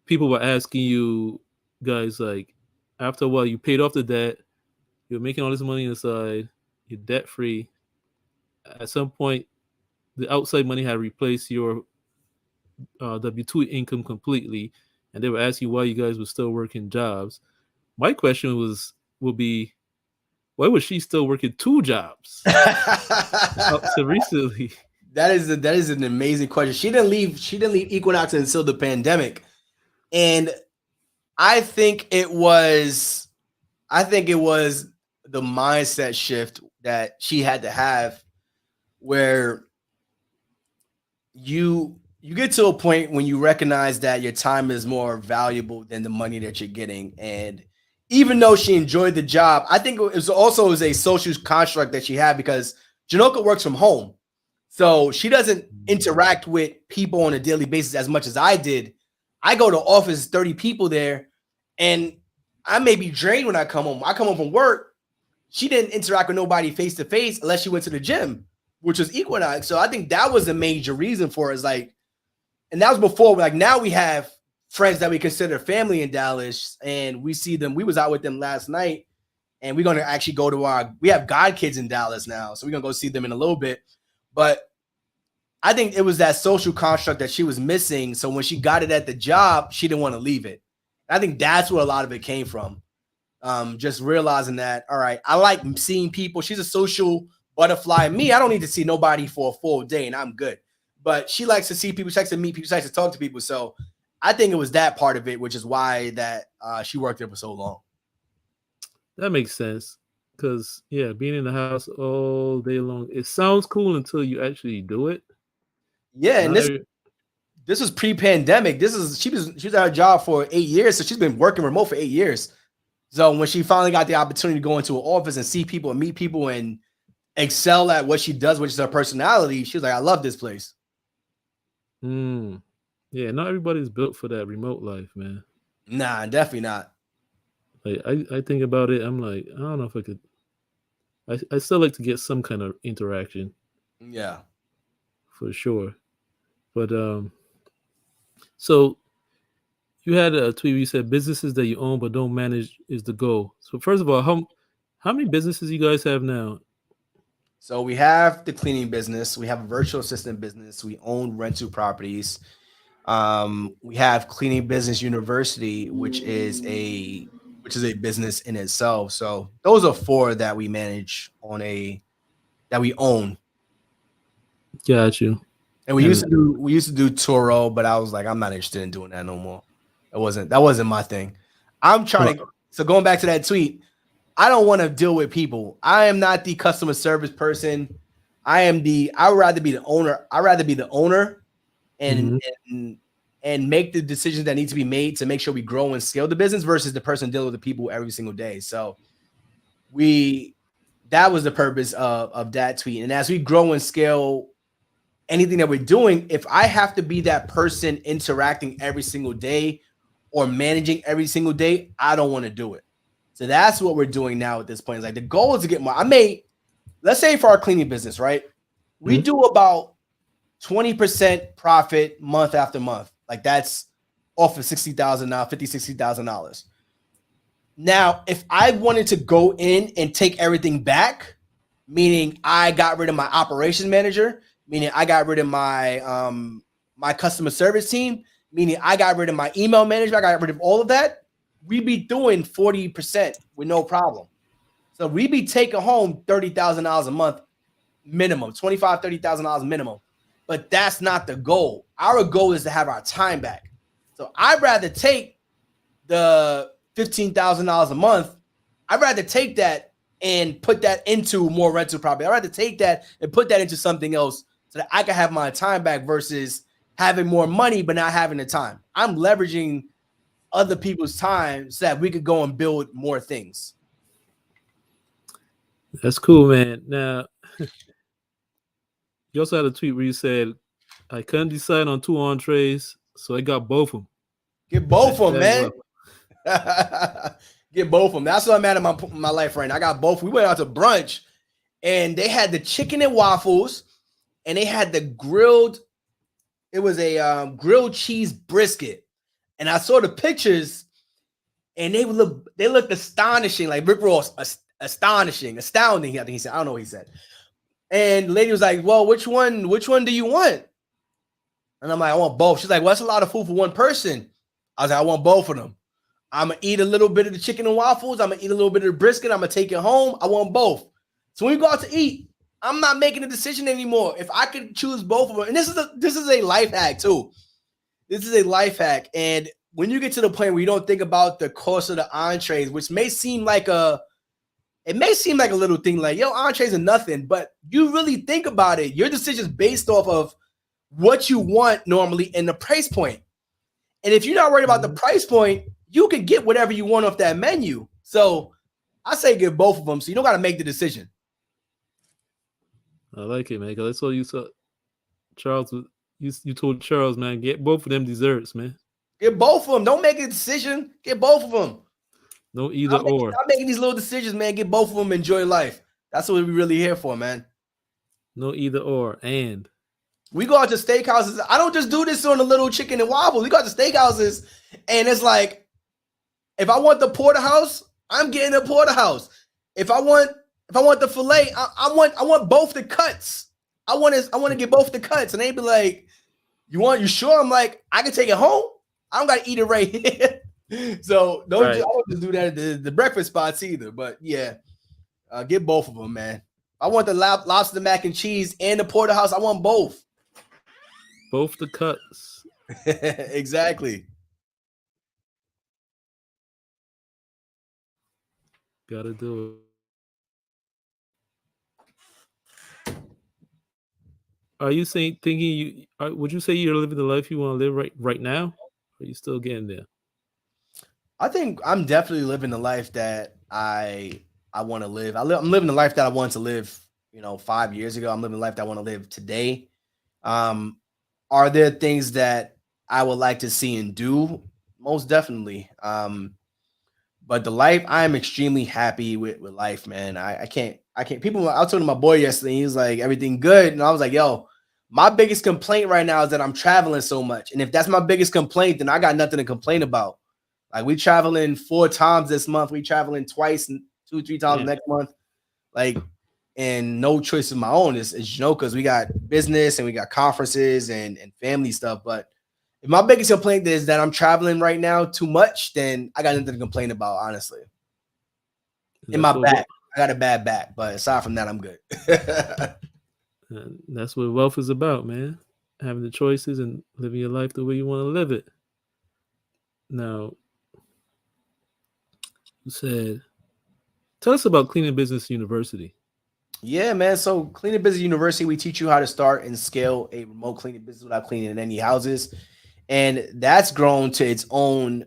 People were asking you guys, like, after a while, you paid off the debt. You're making all this money inside. You're debt free. At some point, the outside money had replaced your W-2 income completely, and they were asking why you guys were still working jobs. My question will be, why was she still working 2 jobs up to recently? That is an amazing question. She didn't leave Equinox until the pandemic, and I think it was the mindset shift that she had to have, where you get to a point when you recognize that your time is more valuable than the money that you're getting. And even though she enjoyed the job, I think it was also a social construct that she had, because Janoka works from home. So she doesn't interact with people on a daily basis as much as I did. I go to office, 30 people there, and I may be drained when I come home. I come home from work. She didn't interact with nobody face to face unless she went to the gym, which was Equinox. So I think that was a major reason for it. Is like, and that was before, like, now we have friends that we consider family in Dallas, and we see them. We was out with them last night, and we're going to actually go to we have God kids in Dallas now. So we're going to go see them in a little bit. But I think it was that social construct that she was missing. So when she got it at the job, she didn't want to leave it. I think that's where a lot of it came from. Just realizing that, all right, I like seeing people. She's a social butterfly. Me, I don't need to see nobody for a full day and I'm good. But she likes to see people. She likes to meet people. She likes to talk to people. So I think it was that part of it, which is why that she worked there for so long. That makes sense. Because, yeah, being in the house all day long, it sounds cool until you actually do it. Yeah, and this was pre-pandemic. She was at her job for 8 years, so she's been working remote for 8 years. So when she finally got the opportunity to go into an office and see people and meet people and excel at what she does, which is her personality, she was like, I love this place. Yeah, not everybody's built for that remote life, man. Nah, definitely not. Like I think about it, I'm like, I don't know if I could. I still like to get some kind of interaction. Yeah. For sure. But so you had a tweet where you said businesses that you own but don't manage is the goal. So first of all, how many businesses you guys have now? So we have the cleaning business, we have a virtual assistant business, we own rental properties. We have Cleaning Business University, which is a business in itself. So those are 4 that we manage that we own. Got you. And we used to do Turo, but I was like, I'm not interested in doing that no more. That wasn't my thing. I'm trying to. So going back to that tweet, I don't want to deal with people. I am not the customer service person. I would rather be the owner. I'd rather be the owner and make the decisions that need to be made to make sure we grow and scale the business versus the person dealing with the people every single day. So that was the purpose of that tweet. And as we grow and scale anything that we're doing, if I have to be that person interacting every single day or managing every single day, I don't want to do it. So that's what we're doing now at this point. It's like the goal is to get more. Let's say for our cleaning business, right? We do about 20% profit month after month. Like that's off of $60,000 now, $50,000-$60,000. Now, if I wanted to go in and take everything back, meaning I got rid of my operations manager, meaning I got rid of my my customer service team, meaning I got rid of my email management, I got rid of all of that, we be doing 40% with no problem. So we be taking home $30,000 a month minimum, $25,000, $30,000 minimum. But that's not the goal. Our goal is to have our time back. So I'd rather take the $15,000 a month. I'd rather take that and put that into more rental property. I'd rather take that and put that into something else so that I can have my time back versus having more money but not having the time. I'm leveraging other people's time so that we could go and build more things. That's cool, man. Now, you also had a tweet where you said, I couldn't decide on 2 entrees, so I got both of them. Get both of them, man. Get both of them. That's what I'm at in my life right now. I got both. We went out to brunch, and they had the chicken and waffles, and they had the grilled. It was a grilled cheese brisket, and I saw the pictures, and they looked astonishing, like Rick Ross, astounding. I think he said. I don't know what he said. And the lady was like, "Well, which one do you want?" And I'm like, "I want both." She's like, "Well, that's a lot of food for one person." I was like, "I want both of them. I'm going to eat a little bit of the chicken and waffles. I'm going to eat a little bit of the brisket. I'm going to take it home. I want both." So when we go out to eat, I'm not making a decision anymore. If I could choose both of them, and this is a life hack too. This is a life hack. And when you get to the point where you don't think about the cost of the entrees, which may seem like a little thing, like, yo, entrees are nothing, but you really think about it. Your decision is based off of what you want normally and the price point. And if you're not worried about the price point, you can get whatever you want off that menu. So I say get both of them, so you don't got to make the decision. I like it, man. Because I saw you saw Charles. You told Charles, man, get both of them desserts, man. Get both of them. Don't make a decision. Get both of them. No either or. I'm making these little decisions, man. Get both of them. Enjoy life. That's what we're really here for, man. No either or. And we go out to steakhouses. I don't just do this on the little chicken and waffle. We go out to steakhouses, and it's like, if I want the porterhouse, I'm getting the porterhouse. If I want the filet, I want both the cuts. I want to get both the cuts. And they be like, you sure? I'm like, I can take it home. I don't got to eat it right here. So I don't just do that at the breakfast spots either. But yeah, get both of them, man. I want the lobster mac and cheese and the porterhouse. I want both. Both the cuts. Exactly. Gotta do it. Are you thinking would you say you're living the life you want to live right now? Or are you still getting there? I think I'm definitely living the life that I want to live. I'm living the life that I wanted to live, 5 years ago. I'm living the life that I want to live today. Are there things that I would like to see and do? Most definitely. But the life, I am extremely happy with life, man. I can't. I was talking to my boy yesterday. He was like, everything good. And I was like, yo, my biggest complaint right now is that I'm traveling so much. And if that's my biggest complaint, then I got nothing to complain about. Like, we traveling 4 times this month. We traveling twice and 2-3 times next month. Like, and no choice of my own is because we got business and we got conferences and family stuff. But if my biggest complaint is that I'm traveling right now too much, then I got nothing to complain about, honestly. In my back, I got a bad back, but aside from that, I'm good. That's what wealth is about, man. Having the choices and living your life the way you want to live it. Now, you said, tell us about Cleaning Business University. Yeah, man. So Cleaning Business University, we teach you how to start and scale a remote cleaning business without cleaning any houses. And that's grown to its own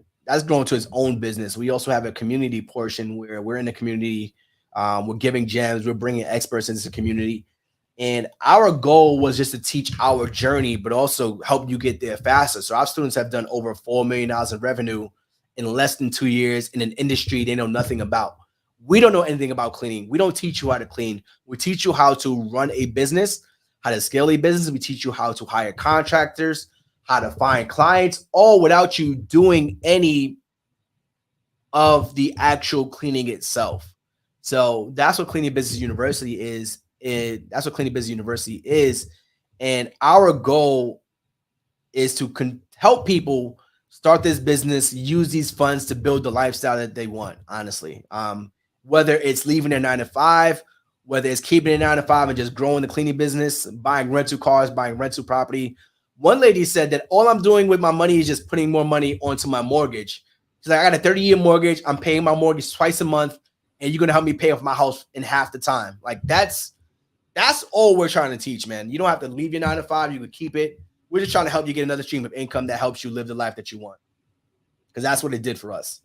business. We also have a community portion where we're in the community. We're giving gems. We're bringing experts into the community. And our goal was just to teach our journey, but also help you get there faster. So our students have done over $4 million in revenue in less than 2 years in an industry they know nothing about. We don't know anything about cleaning. We don't teach you how to clean. We teach you how to run a business, how to scale a business. We teach you how to hire contractors, how to find clients, all without you doing any of the actual cleaning itself. So that's what Cleaning Business University is. That's what Cleaning Business University is. And our goal is to help people start this business, use these funds to build the lifestyle that they want, honestly. Whether it's leaving their 9 to 5, whether it's keeping their 9 to 5 and just growing the cleaning business, buying rental cars, buying rental property. One lady said that all I'm doing with my money is just putting more money onto my mortgage. She's like, I got a 30-year mortgage. I'm paying my mortgage twice a month, and you're going to help me pay off my house in half the time. Like, that's all we're trying to teach, man. You don't have to leave your 9 to 5. You can keep it. We're just trying to help you get another stream of income that helps you live the life that you want, because that's what it did for us.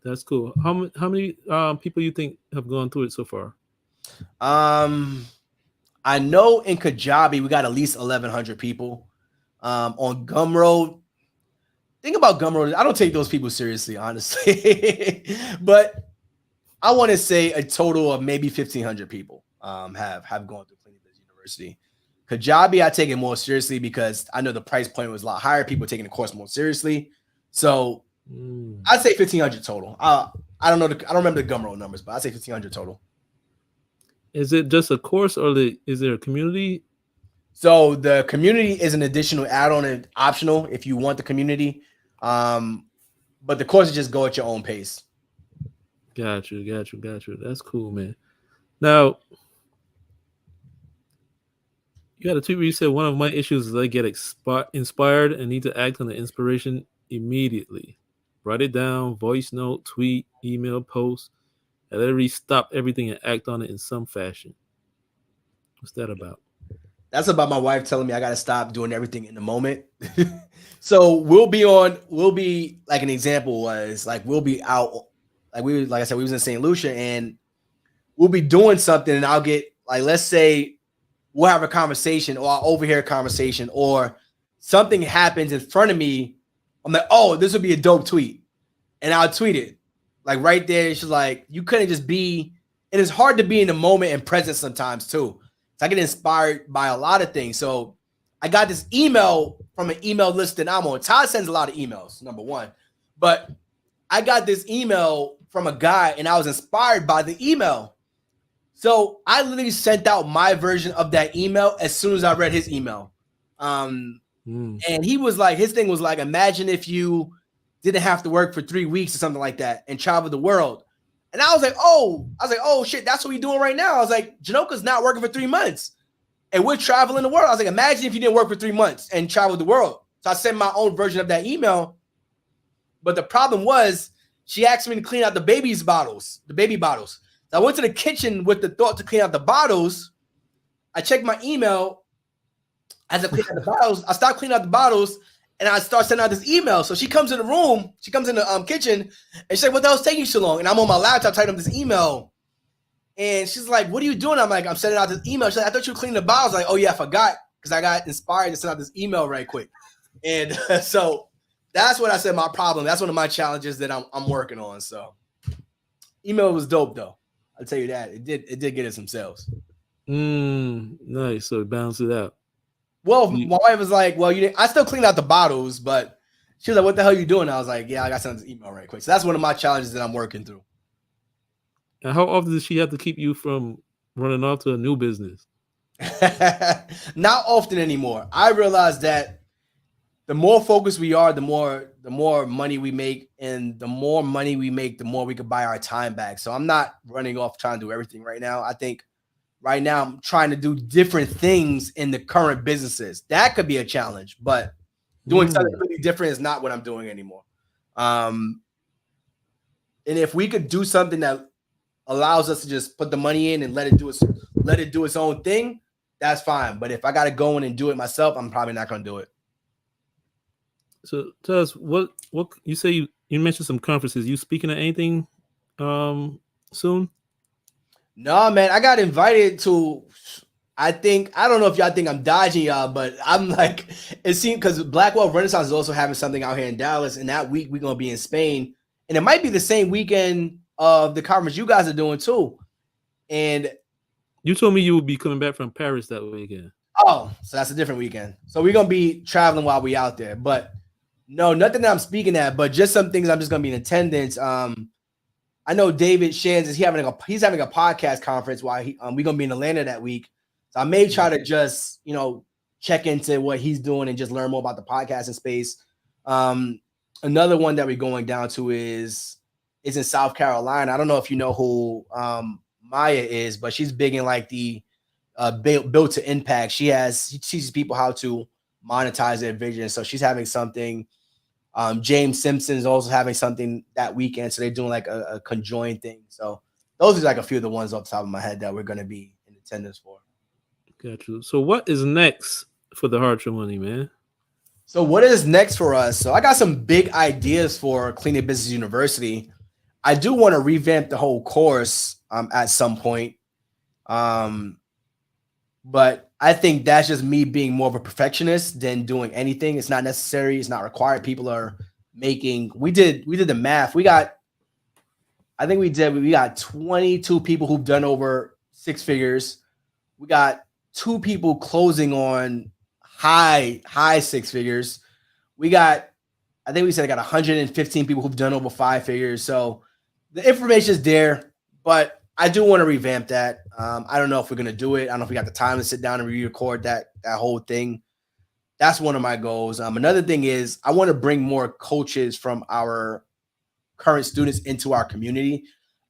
That's cool. How many people you think have gone through it so far? I know in Kajabi we got at least 1,100 people. On Gumroad, think about Gumroad. I don't take those people seriously, honestly, but I want to say a total of maybe 1,500 people have gone through Cleaning Biz University. Kajabi, I take it more seriously because I know the price point was a lot higher. People taking the course more seriously, so I'd say 1,500 total. I don't know. I don't remember the Gumroad numbers, but I'd say 1,500 total. Is it just a course, or is there a community? So the community is an additional add-on and optional if you want the community. But the courses just go at your own pace. Got you. That's cool, man. Now, you had a tweet where you said one of my issues is I get inspired and need to act on the inspiration immediately. Write it down, voice note, tweet, email, post. I literally stop everything and act on it in some fashion. What's that about? That's about my wife telling me I got to stop doing everything in the moment. So we'll be like, an example was like, we'll be out. Like I said, we was in St. Lucia, and we'll be doing something, and I'll get, like, let's say we'll have a conversation, or I'll overhear a conversation, or something happens in front of me. I'm like, oh, this would be a dope tweet. And I'll tweet it. Like right there, she's like, you couldn't just be, and it's hard to be in the moment and present sometimes too. So I get inspired by a lot of things. So I got this email from an email list that I'm on. Todd sends a lot of emails, number one. But I got this email from a guy, and I was inspired by the email. So I literally sent out my version of that email as soon as I read his email. And he was like, his thing was like, imagine if you didn't have to work for 3 weeks or something like that and travel the world. And I was like, oh shit, that's what we're doing right now. I was like, Janoka's not working for 3 months and we're traveling the world. I was like, imagine if you didn't work for 3 months and travel the world. So I sent my own version of that email. But the problem was, she asked me to clean out the baby bottles. So I went to the kitchen with the thought to clean out the bottles. I checked my email. As I clean out the bottles, I start cleaning out the bottles, and I start sending out this email. So she comes in the room, she comes in the kitchen, and she's like, what the hell's taking you so long? And I'm on my laptop typing up this email. And she's like, what are you doing? I'm like, I'm sending out this email. She's like, I thought you were cleaning the bottles. I'm like, oh yeah, I forgot, because I got inspired to send out this email right quick. And so that's what I said my problem. That's one of my challenges that I'm working on. So email was dope though. I'll tell you that. It did get us some sales. Nice. So balance it out. Well, my wife was like, well, I still cleaned out the bottles, but she was like, what the hell are you doing? I was like, yeah, I got to send this email right quick. So that's one of my challenges that I'm working through. And how often does she have to keep you from running off to a new business? Not often anymore. I realized that the more focused we are, the more money we make, and the more money we make, the more we could buy our time back. So I'm not running off trying to do everything right now. I think right now I'm trying to do different things in the current businesses. That could be a challenge, but doing something really different is not what I'm doing anymore. And if we could do something that allows us to just put the money in and let it do its own thing, that's fine. But if I got to go in and do it myself, I'm probably not going to do it. So tell us what you say you mentioned some conferences. You speaking at anything soon? No, man, I got invited to, I don't know if y'all think I'm dodging y'all, but I'm like, it seems, because Black Wealth Renaissance is also having something out here in Dallas, and that week we're going to be in Spain, and it might be the same weekend of the conference you guys are doing too. And you told me you would be coming back from Paris that weekend. Oh, so that's a different weekend. So we're going to be traveling while we out there, but no, nothing that I'm speaking at, but just some things I'm just going to be in attendance. I know David Shands he's having a podcast conference while we're going to be in Atlanta that week. So I may try to just, check into what he's doing and just learn more about the podcasting space. Another one that we're going down to is in South Carolina. I don't know if you know who Maya is, but she's big in like the build to impact. She teaches people how to monetize their vision. So she's having something. James Simpson is also having something that weekend. So they're doing like a conjoined thing. So those are like a few of the ones off the top of my head that we're going to be in attendance for. Got you. So what is next for the Hartzog money, man? So what is next for us? So I got some big ideas for Cleaning Business University. I do want to revamp the whole course at some point. But I think that's just me being more of a perfectionist than doing anything. It's not necessary. It's not required. People are making. We did the math. We got 22 people who've done over 6 figures. We got 2 people closing on high 6 figures. We got, I think we said I got 115 people who've done over 5 figures. So the information is there, but I do want to revamp that. I don't know if we're going to do it. I don't know if we got the time to sit down and re-record that whole thing. That's one of my goals. Another thing is I want to bring more coaches from our current students into our community.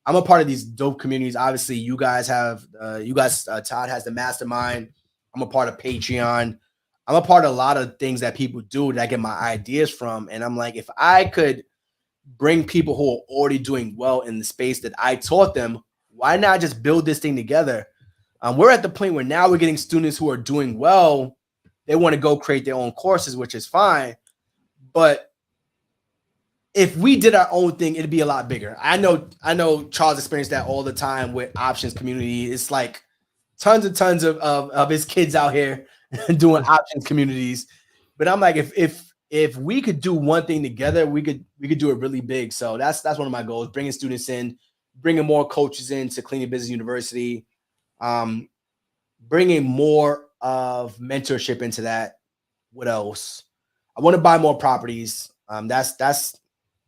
I'm a part of these dope communities. Obviously, you guys, Todd has the mastermind. I'm a part of Patreon. I'm a part of a lot of things that people do that I get my ideas from. And I'm like, if I could bring people who are already doing well in the space that I taught them, why not just build this thing together? We're at the point where now we're getting students who are doing well. They want to go create their own courses, which is fine. But if we did our own thing, it'd be a lot bigger. I know Charles experienced that all the time with Options Community. It's like tons and tons of his kids out here doing Options communities. But I'm like, if we could do one thing together, we could do it really big. So that's one of my goals: bringing students in, bringing more coaches into Cleaning Business University, bringing more of mentorship into that. What else? I want to buy more properties. That's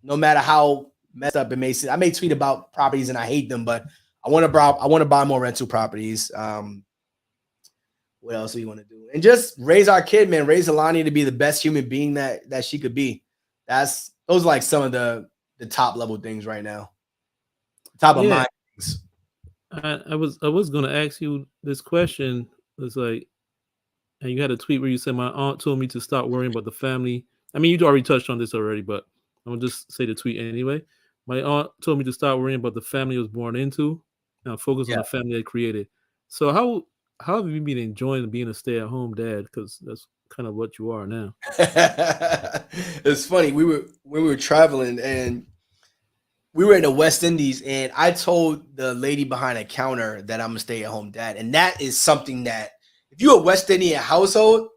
no matter how messed up it may seem. I may tweet about properties and I hate them, but I want to buy more rental properties. What else do you want to do? And just raise our kid, man. Raise Alani to be the best human being that she could be. Those are like some of the top level things right now. Top of mind things. I was gonna ask you this question. It's like, and you had a tweet where you said my aunt told me to stop worrying about the family. I mean, you already touched on this already, but I'm gonna just say the tweet anyway. My aunt told me to stop worrying about the family I was born into and focus on the family I created. So how have you been enjoying being a stay-at-home dad? Because that's kind of what you are now. It's funny. When we were traveling and we were in the West Indies, and I told the lady behind the counter that I'm a stay-at-home dad. And that is something that if you're a West Indian household,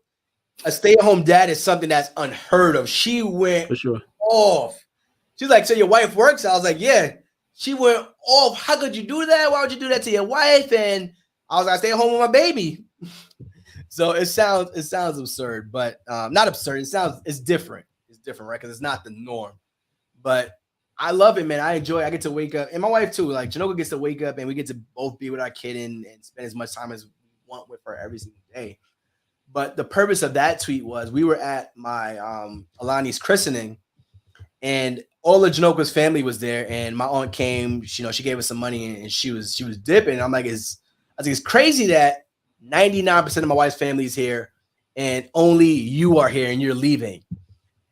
a stay-at-home dad is something that's unheard of. She went For sure. off. She's like, so your wife works? I was like, yeah. She went off. How could you do that? Why would you do that to your wife? And I was like, I stay at home with my baby. So it sounds absurd, but not absurd. It's different. It's different, right? Because it's not the norm. But I love it, man. I enjoy it. I get to wake up, and my wife too. Like Janoka gets to wake up, and we get to both be with our kid and spend as much time as we want with her every single day. But the purpose of that tweet was we were at my Alani's christening, and all of Janoka's family was there, and my aunt came. She gave us some money, and she was dipping. I'm like, it's crazy that 99% of my wife's family is here, and only you are here, and you're leaving.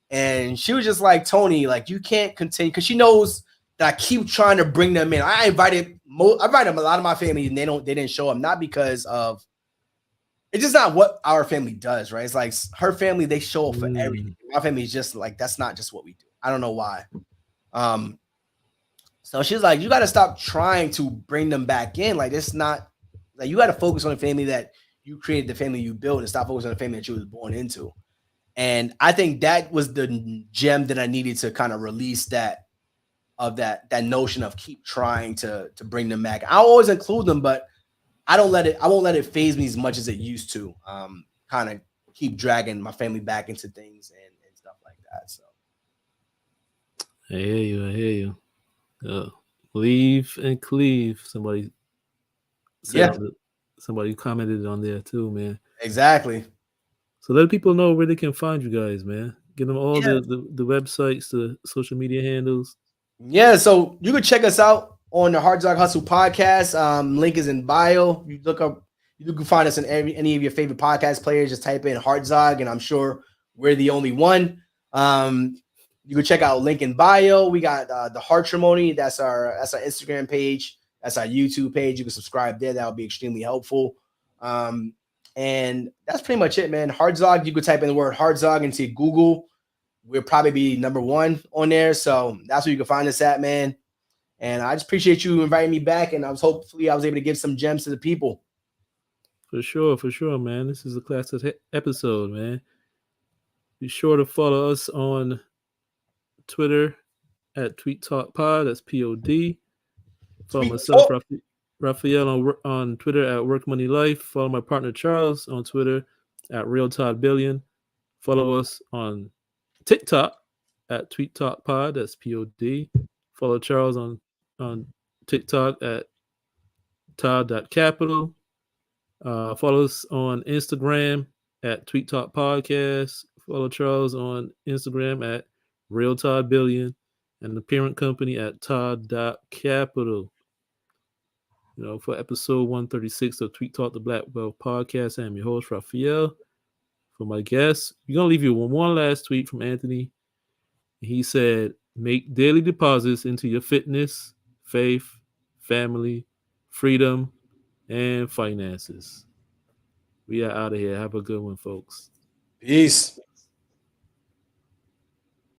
And she was just like, Tony, like you can't continue, because she knows that I keep trying to bring them in. I invited a lot of my family, and they didn't show up, not because of. It's just not what our family does, right? It's like her family, they show up for everything. My family is just like, that's not just what we do. I don't know why. So she's like, you got to stop trying to bring them back in. Like, it's not like you got to focus on the family that you created, the family you built, and stop focusing on the family that you was born into. And I think that was the gem that I needed to kind of release that notion of keep trying to bring them back. I'll always include them, but I won't let it phase me as much as it used to. Kind of keep dragging my family back into things and stuff like that. So I hear you. Leave and cleave. Somebody said Somebody commented on there too, man. Exactly. So let people know where they can find you guys, man. Give them all Yeah. the websites, the social media handles. Yeah. So you can check us out on the Hartzog Hustle podcast. Link is in bio. You look up, you can find us in any of your favorite podcast players. Just type in Hartzog, and I'm sure we're the only one. You can check out link in bio. We got the Hartrimony. That's our Instagram page. That's our YouTube page. You can subscribe there. That would be extremely helpful. Um, and that's pretty much it, man. Hartzog. You could type in the word Hartzog into Google. We'll probably be number one on there. So that's where you can find us at, man. And I just appreciate you inviting me back. And hopefully I was able to give some gems to the people. For sure, man. This is a classic episode, man. Be sure to follow us on Twitter at Tweet Talk Pod. That's POD. Follow Tweet myself, talk. Raphael, on Twitter at Work Money Life. Follow my partner Charles on Twitter at Real Todd Billion. Follow us on TikTok at Tweet Talk Pod. That's POD. Follow Charles on TikTok at Todd.Capital. Follow us on Instagram at Tweet Talk Podcast. Follow Charles on Instagram at Real Todd Billion and the parent company at Todd.Capital. For episode 136 of Tweet Talk the Black Wealth Podcast, I'm your host, Raphael. For my guest, we're going to leave you with one last tweet from Anthony. He said, make daily deposits into your fitness, faith, family, freedom, and finances. We are out of here. Have a good one, folks. Peace.